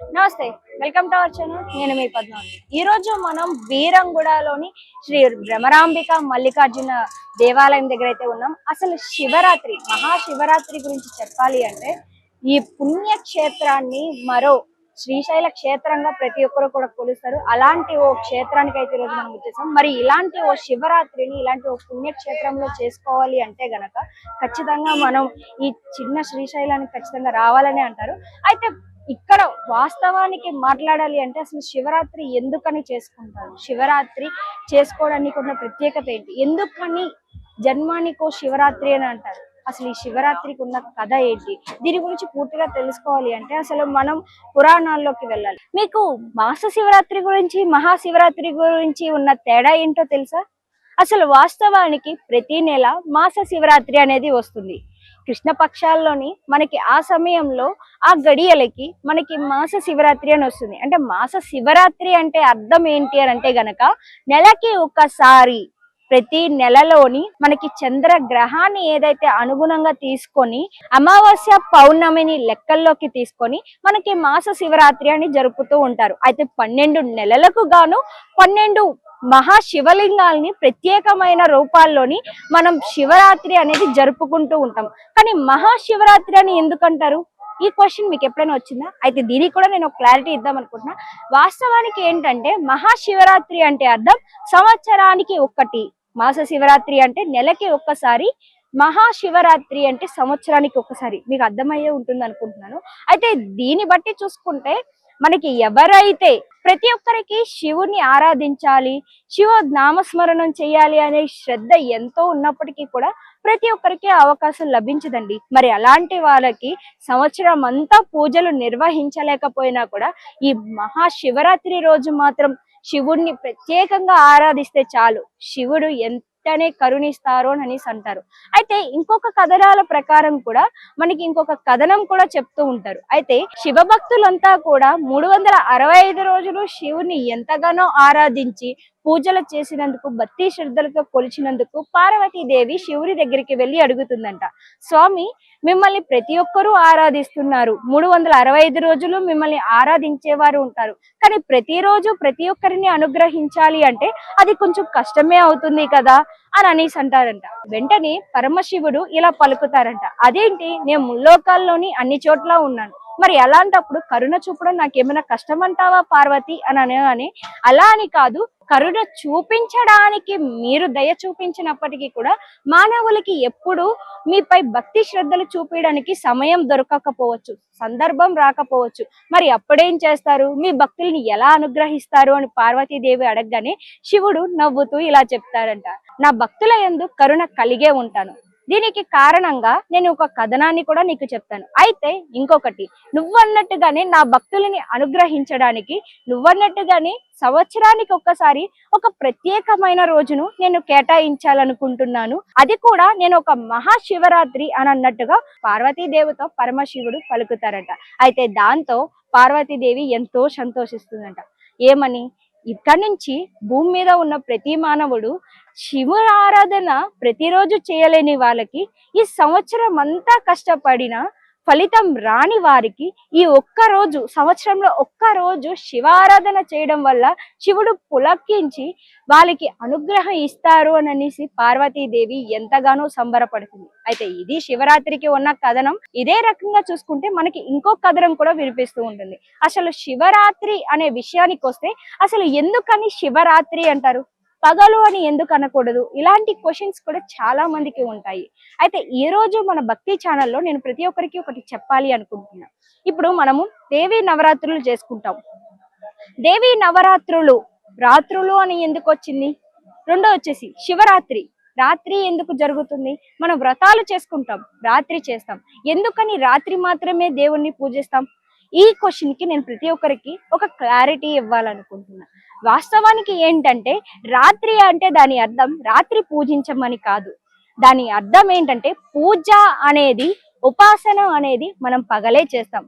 నమస్తే, welcome to our channel. నేను మీ పద్మావతి. ఈ రోజు మనం బీరంగూడలోని శ్రీ భ్రమరాంబిక మల్లికార్జున దేవాలయం దగ్గర అయితే ఉన్నాం. అసలు శివరాత్రి, మహాశివరాత్రి గురించి చెప్పాలి అంటే ఈ పుణ్యక్షేత్రాన్ని మరో శ్రీశైల క్షేత్రంగా ప్రతి ఒక్కరు కూడా కొలుస్తారు. అలాంటి ఓ క్షేత్రానికి అయితే ఈరోజు మనం వచ్చేసాం. మరి ఇలాంటి ఓ శివరాత్రిని ఇలాంటి ఓ పుణ్యక్షేత్రంలో చేసుకోవాలి అంటే గనక ఖచ్చితంగా మనం ఈ చిన్న శ్రీశైలానికి ఖచ్చితంగా రావాలని అంటారు. అయితే ఇక్కడ వాస్తవానికి మాట్లాడాలి అంటే అసలు శివరాత్రి ఎందుకని చేసుకుంటారు, శివరాత్రి చేసుకోవడానికి ఉన్న ప్రత్యేకత ఏంటి, ఎందుకని జన్మానికో శివరాత్రి అని అంటారు, అసలు ఈ శివరాత్రికి ఉన్న కథ ఏంటి, దీని గురించి పూర్తిగా తెలుసుకోవాలి అంటే అసలు మనం పురాణాల్లోకి వెళ్ళాలి. మీకు మాస శివరాత్రి గురించి మహాశివరాత్రి గురించి ఉన్న తేడా ఏంటో తెలుసా? అసలు వాస్తవానికి ప్రతి నెల మాస శివరాత్రి అనేది వస్తుంది. కృష్ణపక్షాల్లోని మనకి ఆ సమయంలో ఆ గడియలకి మనకి మాస శివరాత్రి అని వస్తుంది. అంటే మాస శివరాత్రి అంటే అర్థం ఏంటి అని అంటే గనక నెలకి ఒకసారి ప్రతి నెలలోని మనకి చంద్రగ్రహాన్ని ఏదైతే అనుగుణంగా తీసుకొని అమావాస్య పౌర్ణమిని లెక్కల్లోకి తీసుకొని మనకి మాస శివరాత్రి అని జరుపుతూ ఉంటారు. అయితే 12 నెలలకు గాను 12 మహాశివలింగాల్ని ప్రత్యేకమైన రూపాల్లోని మనం శివరాత్రి అనేది జరుపుకుంటూ ఉంటాం. కానీ మహాశివరాత్రి అని ఎందుకంటారు? ఈ క్వశ్చన్ మీకు ఎప్పుడైనా వచ్చిందా? అయితే దీనికి కూడా నేను క్లారిటీ ఇద్దాం అనుకుంటున్నా. వాస్తవానికి ఏంటంటే మహాశివరాత్రి అంటే అర్థం సంవత్సరానికి ఒక్కటి, మాస శివరాత్రి అంటే నెలకి ఒక్కసారి, మహాశివరాత్రి అంటే సంవత్సరానికి ఒక్కసారి. మీకు అర్థమయ్యే ఉంటుంది అనుకుంటున్నాను. అయితే దీన్ని బట్టి చూసుకుంటే మనకి ఎవరైతే ప్రతి ఒక్కరికి శివుని ఆరాధించాలి, శివ నామస్మరణం చేయాలి అనే శ్రద్ధ ఎంతో ఉన్నప్పటికీ కూడా ప్రతి ఒక్కరికి అవకాశం లభించదండి. మరి అలాంటి వాళ్ళకి సంవత్సరం అంతా పూజలు నిర్వహించలేకపోయినా కూడా ఈ మహాశివరాత్రి రోజు మాత్రం శివుణ్ణి ప్రత్యేకంగా ఆరాధిస్తే చాలు, శివుడు ఎంతనే కరుణిస్తారు అని అంటారు. అయితే ఇంకొక కథనాల ప్రకారం కూడా మనకి ఇంకొక కథనం కూడా చెప్తూ ఉంటారు. అయితే శివభక్తులంతా కూడా 365 రోజులు శివుని ఎంతగానో ఆరాధించి పూజలు చేసినందుకు, భక్తి శ్రద్ధలతో కొలిచినందుకు పార్వతీదేవి శివుని దగ్గరికి వెళ్ళి అడుగుతుందంట, స్వామి మిమ్మల్ని ప్రతి ఒక్కరూ ఆరాధిస్తున్నారు, 365 రోజులు మిమ్మల్ని ఆరాధించేవారు ఉంటారు, కానీ ప్రతిరోజు ప్రతి ఒక్కరిని అనుగ్రహించాలి అంటే అది కొంచెం కష్టమే అవుతుంది కదా అని అనేసి అంటారంట. వెంటనే పరమశివుడు ఇలా పలుకుతారంట, అదేంటి, నేను ముల్లోకాల్లోని అన్ని చోట్ల ఉన్నాను, మరి అలాంటప్పుడు కరుణ చూపడం నాకేమైనా కష్టం అంటావా పార్వతి అని అలా అని కాదు, కరుణ చూపించడానికి మీరు దయ చూపించినప్పటికీ కూడా మానవులకి ఎప్పుడు మీపై భక్తి శ్రద్ధలు చూపించడానికి సమయం దొరకకపోవచ్చు, సందర్భం రాకపోవచ్చు, మరి అప్పుడేం చేస్తారు, మీ భక్తుల్ని ఎలా అనుగ్రహిస్తారు అని పార్వతీదేవి అడగగానే శివుడు నవ్వుతూ ఇలా చెప్తారంట, నా భక్తుల యందు కరుణ కలిగే ఉంటాను, దీనికి కారణంగా నేను ఒక కథనాన్ని కూడా నీకు చెప్తాను. అయితే ఇంకొకటి, నువ్వన్నట్టుగానే నా భక్తులని అనుగ్రహించడానికి నువ్వన్నట్టుగానే సంవత్సరానికి ఒక్కసారి ఒక ప్రత్యేకమైన రోజును నేను కేటాయించాలనుకుంటున్నాను, అది కూడా నేను ఒక మహాశివరాత్రి అని అన్నట్టుగా పార్వతీదేవితో పరమశివుడు పలుకుతారట. అయితే దాంతో పార్వతీదేవి ఎంతో సంతోషిస్తుందంట. ఏమని, ఇక్కడి నుంచి భూమి మీద ఉన్న ప్రతి మానవుడు శివుని ఆరాధన ప్రతిరోజు చేయలేని వాళ్ళకి, ఈ సంవత్సరం అంతా కష్టపడిన ఫలితం రాని వారికి ఈ ఒక్కరోజు, సంవత్సరంలో ఒక్కరోజు శివారాధన చేయడం వల్ల శివుడు పులకించి వాళ్ళకి అనుగ్రహం ఇస్తారు అని అనేసి పార్వతీదేవి ఎంతగానో సంబరపడుతుంది. అయితే ఇది శివరాత్రికి ఉన్న కథనం. ఇదే రకంగా చూసుకుంటే మనకి ఇంకో కథనం కూడా వినిపిస్తూ ఉంటుంది. అసలు శివరాత్రి అనే విషయానికి వస్తే అసలు ఎందుకని శివరాత్రి అంటారు, పగలు అని ఎందుకు అనకూడదు, ఇలాంటి క్వశ్చన్స్ కూడా చాలా మందికి ఉంటాయి. అయితే ఈ రోజు మన భక్తి ఛానల్లో నేను ప్రతి ఒక్కరికి ఒకటి చెప్పాలి అనుకుంటున్నా. ఇప్పుడు మనము దేవీ నవరాత్రులు చేసుకుంటాం. దేవీ నవరాత్రులు రాత్రులు అని ఎందుకు వచ్చింది? రెండో వచ్చేసి శివరాత్రి, రాత్రి ఎందుకు జరుగుతుంది? మనం వ్రతాలు చేసుకుంటాం, రాత్రి చేస్తాం, ఎందుకని రాత్రి మాత్రమే దేవుణ్ణి పూజిస్తాం? ఈ క్వశ్చన్ కి నేను ప్రతి ఒక్కరికి ఒక క్లారిటీ ఇవ్వాలనుకుంటున్నా. వాస్తవానికి ఏంటంటే రాత్రి అంటే దాని అర్థం రాత్రి పూజించమని కాదు, దాని అర్థం ఏంటంటే పూజ అనేది, ఉపాసన అనేది మనం పగలే చేస్తాం.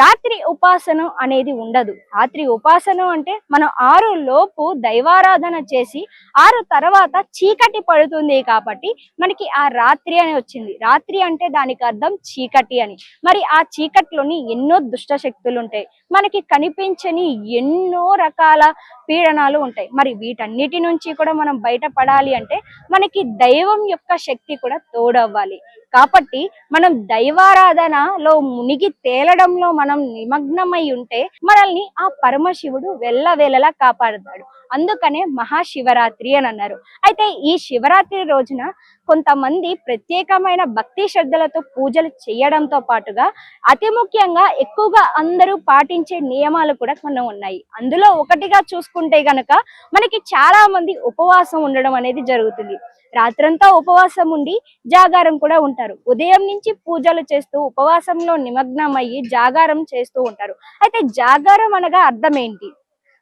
రాత్రి ఉపాసన అనేది ఉండదు. రాత్రి ఉపాసన అంటే మనం 6 లోపు దైవారాధన చేసి 6 తర్వాత చీకటి పడుతుంది కాబట్టి మనకి ఆ రాత్రి అని వచ్చింది. రాత్రి అంటే దానికి అర్థం చీకటి అని. మరి ఆ చీకటిలోని ఎన్నో దుష్ట శక్తులు ఉంటాయి, మనకి కనిపించని ఎన్నో రకాల పీడనాలు ఉంటాయి. మరి వీటన్నిటి నుంచి కూడా మనం బయటపడాలి అంటే మనకి దైవం యొక్క శక్తి కూడా తోడవ్వాలి. కాబట్టి మనం దైవారాధనలో మునిగి తేలడంలో మనం నిమగ్నమై ఉంటే మనల్ని ఆ పరమశివుడు వెళ్ళవేళలా కాపాడుతాడు. అందుకనే మహాశివరాత్రి అని అన్నారు. అయితే ఈ శివరాత్రి రోజున కొంతమంది ప్రత్యేకమైన భక్తి శ్రద్ధలతో పూజలు చేయడంతో పాటుగా అతి ముఖ్యంగా ఎక్కువగా అందరూ పాటించే నియమాలు కూడా కొన్ని ఉన్నాయి. అందులో ఒకటిగా చూసుకుంటే గనక మనకి చాలా మంది ఉపవాసం ఉండడం అనేది జరుగుతుంది. రాత్రంతా ఉపవాసం ఉండి జాగారం కూడా ఉంటారు. ఉదయం నుంచి పూజలు చేస్తూ ఉపవాసంలో నిమగ్నమయ్యి జాగారం చేస్తూ ఉంటారు. అయితే జాగారం అనగా అర్థం ఏంటి?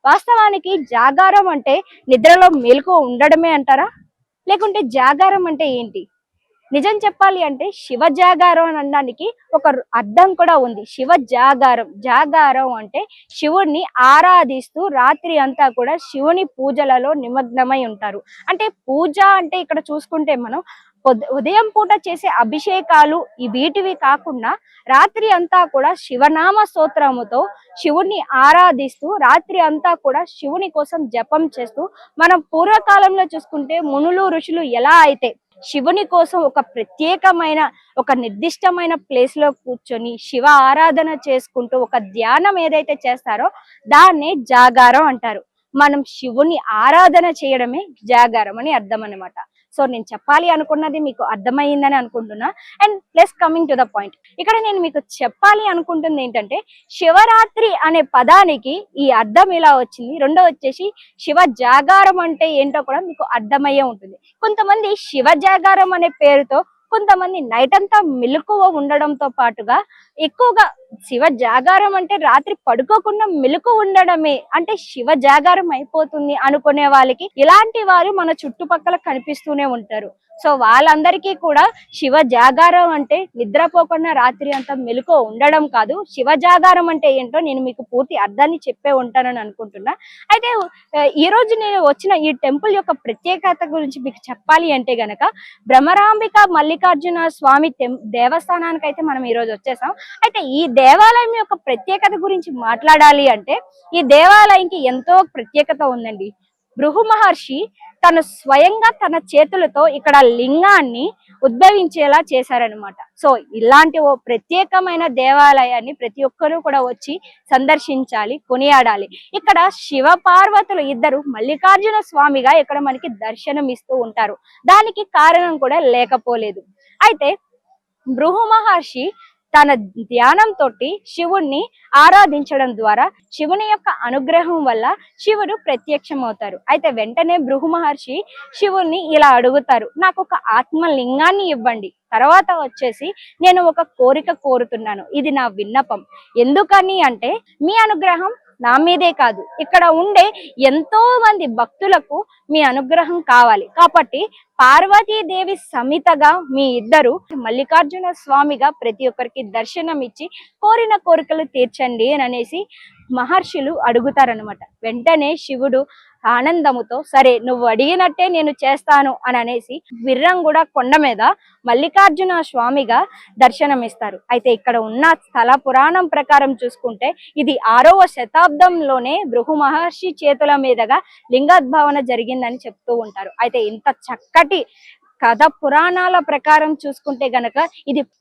వాస్తవానికి జాగారం అంటే నిద్రలో మేలుకో ఉండడమే అంటారా, లేకుంటే జాగారం అంటే ఏంటి? నిజం చెప్పాలి అంటే శివ జాగారం అని అనడానికి ఒక అర్థం కూడా ఉంది. శివ జాగారం, జాగారం అంటే శివుణ్ణి ఆరాధిస్తూ రాత్రి అంతా కూడా శివుని పూజలలో నిమగ్నమై ఉంటారు. అంటే పూజ అంటే ఇక్కడ చూసుకుంటే మనం ఉదయం పూట చేసే అభిషేకాలు వీటివి కాకుండా రాత్రి అంతా కూడా శివనామ స్తోత్రముతో శివుణ్ణి ఆరాధిస్తూ రాత్రి అంతా కూడా శివుని కోసం జపం చేస్తూ, మనం పూర్వకాలంలో చూసుకుంటే మునులు ఋషులు ఎలా అయితే శివుని కోసం ఒక ప్రత్యేకమైన ఒక నిర్దిష్టమైన ప్లేస్ లో కూర్చొని శివ ఆరాధన చేసుకుంటూ ఒక ధ్యానం ఏదైతే చేస్తారో దాన్నే జాగారం అంటారు. మనం శివుని ఆరాధన చేయడమే జాగారం అని అర్థం అన్నమాట. సో నేను చెప్పాలి అనుకున్నది మీకు అర్థమైందని అనుకుంటున్నా. And plus coming to the point, ఇక్కడ నేను మీకు చెప్పాలి అనుకుంటుంది ఏంటంటే శివరాత్రి అనే పదానికి ఈ అర్థం ఇలా వచ్చింది. రెండో వచ్చేసి శివ జాగారం అంటే ఏంటో కూడా మీకు అర్థమయ్యే ఉంటుంది. కొంతమంది శివ జాగారం అనే పేరుతో కొంతమంది నైట్ అంతా మెలకువ ఉండడంతో పాటుగా ఎక్కువగా శివ జాగారం అంటే రాత్రి పడుకోకుండా మెలకు ఉండడమే అంటే శివ జాగారం అయిపోతుంది అనుకునే వాళ్ళకి ఇలాంటి వారు మన చుట్టుపక్కల కనిపిస్తూనే ఉంటారు. సో వాళ్ళందరికీ కూడా శివ జాగారం అంటే నిద్రపోకుండా రాత్రి అంతా మెలకు ఉండడం కాదు. శివ జాగారం అంటే ఏంటో నేను మీకు పూర్తి అర్థాన్ని చెప్పే ఉంటానని అనుకుంటున్నా. అయితే ఈ రోజు నేను వచ్చిన ఈ టెంపుల్ యొక్క ప్రత్యేకత గురించి మీకు చెప్పాలి అంటే గనక భ్రమరాంబిక మల్లికార్జున స్వామి దేవస్థానానికి అయితే మనం ఈ రోజు వచ్చేసాం. అయితే ఈ దేవాలయం యొక్క ప్రత్యేకత గురించి మాట్లాడాలి అంటే ఈ దేవాలయంకి ఎంతో ప్రత్యేకత ఉందండి. భృగు మహర్షి తను స్వయంగా తన చేతులతో ఇక్కడ లింగాన్ని ఉద్భవించేలా చేశారనమాట. సో ఇలాంటి ఓ ప్రత్యేకమైన దేవాలయాన్ని ప్రతి ఒక్కరూ కూడా వచ్చి సందర్శించాలి, కొనియాడాలి. ఇక్కడ శివ పార్వతులు ఇద్దరు మల్లికార్జున స్వామిగా ఇక్కడ మనకి దర్శనం ఇస్తూ ఉంటారు. దానికి కారణం కూడా లేకపోలేదు. అయితే భృగు మహర్షి తన ధ్యానంతో శివుణ్ణి ఆరాధించడం ద్వారా శివుని యొక్క అనుగ్రహం వల్ల శివుడు ప్రత్యక్షమవుతారు. అయితే వెంటనే భృగు మహర్షి శివుణ్ణి ఇలా అడుగుతారు, నాకు ఒక ఆత్మలింగాన్ని ఇవ్వండి, తర్వాత వచ్చేసి నేను ఒక కోరిక కోరుతున్నాను, ఇది నా విన్నపం. ఎందుకని అంటే మీ అనుగ్రహం నా మీదే కాదు, ఇక్కడ ఉండే ఎంతో మంది భక్తులకు మీ అనుగ్రహం కావాలి. కాబట్టి పార్వతీదేవి సమితగా మీ ఇద్దరు మల్లికార్జున స్వామిగా ప్రతి ఒక్కరికి దర్శనం ఇచ్చి కోరిన కోరికలు తీర్చండి అని అనేసి మహర్షులు అడుగుతారనమాట. వెంటనే శివుడు ఆనందముతో సరే నువ్వు అడిగినట్టే నేను చేస్తాను అని అనేసి విర్రంగూడ కొండ మీద మల్లికార్జున స్వామిగా దర్శనమిస్తారు. అయితే ఇక్కడ ఉన్న స్థల పురాణం ప్రకారం చూసుకుంటే ఇది 6వ శతాబ్దంలోనే భృగు మహర్షి చేతుల మీదుగా లింగోద్భవన జరిగిందని చెప్తూ ఉంటారు. అయితే ఇంత చక్కటి కథ పురాణాల ప్రకారం చూసుకుంటే గనక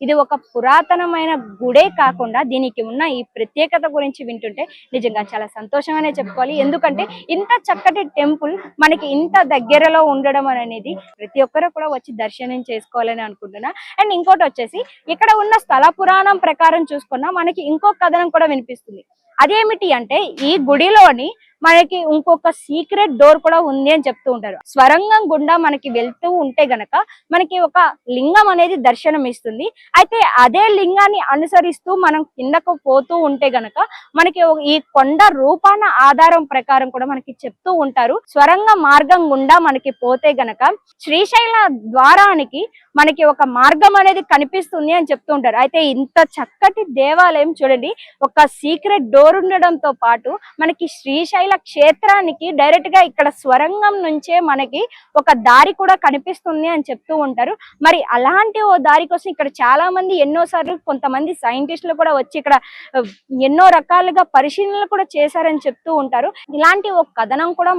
ఇది ఒక పురాతనమైన గుడే కాకుండా దీనికి ఉన్న ఈ ప్రత్యేకత గురించి వింటుంటే నిజంగా చాలా సంతోషంగానే చెప్పుకోవాలి. ఎందుకంటే ఇంత చక్కటి టెంపుల్ మనకి ఇంత దగ్గరలో ఉండడం అనేది ప్రతి ఒక్కరు కూడా వచ్చి దర్శనం చేసుకోవాలని అనుకుంటున్నా. అండ్ ఇంకోటి వచ్చేసి ఇక్కడ ఉన్న స్థల పురాణం ప్రకారం చూసుకున్నా మనకి ఇంకో కథనం కూడా వినిపిస్తుంది. అదేమిటి అంటే ఈ గుడిలోని మనకి ఇంకొక సీక్రెట్ డోర్ కూడా ఉంది అని చెప్తూ ఉంటారు. స్వరంగం గుండా మనకి వెళ్తూ ఉంటే గనక మనకి ఒక లింగం అనేది దర్శనం ఇస్తుంది. అయితే అదే లింగాన్ని అనుసరిస్తూ మనం కిందకు పోతూ ఉంటే గనక మనకి ఈ కొండ రూపాన ఆధారం ప్రకారం కూడా మనకి చెప్తూ ఉంటారు. స్వరంగ మార్గం గుండా మనకి పోతే గనక శ్రీశైల ద్వారానికి మనకి ఒక మార్గం అనేది కనిపిస్తుంది అని చెప్తూ ఉంటారు. అయితే ఇంత చక్కటి దేవాలయం చూడండి, ఒక సీక్రెట్ డోర్ ఉండడంతో పాటు మనకి శ్రీశైల క్షేత్రానికి డైరెక్ట్ గా ఇక్కడ స్వరంగం నుంచే మనకి ఒక దారి కూడా కనిపిస్తుంది అని చెప్తూ ఉంటారు. మరి అలాంటి ఓ దారి కోసం ఇక్కడ చాలా మంది ఎన్నోసార్లు కొంతమంది సైంటిస్టులు కూడా వచ్చి ఇక్కడ ఎన్నో రకాలుగా పరిశీలనలు కూడా చేశారని చెప్తూ ఉంటారు. ఇలాంటి ఒక కథనం కూడా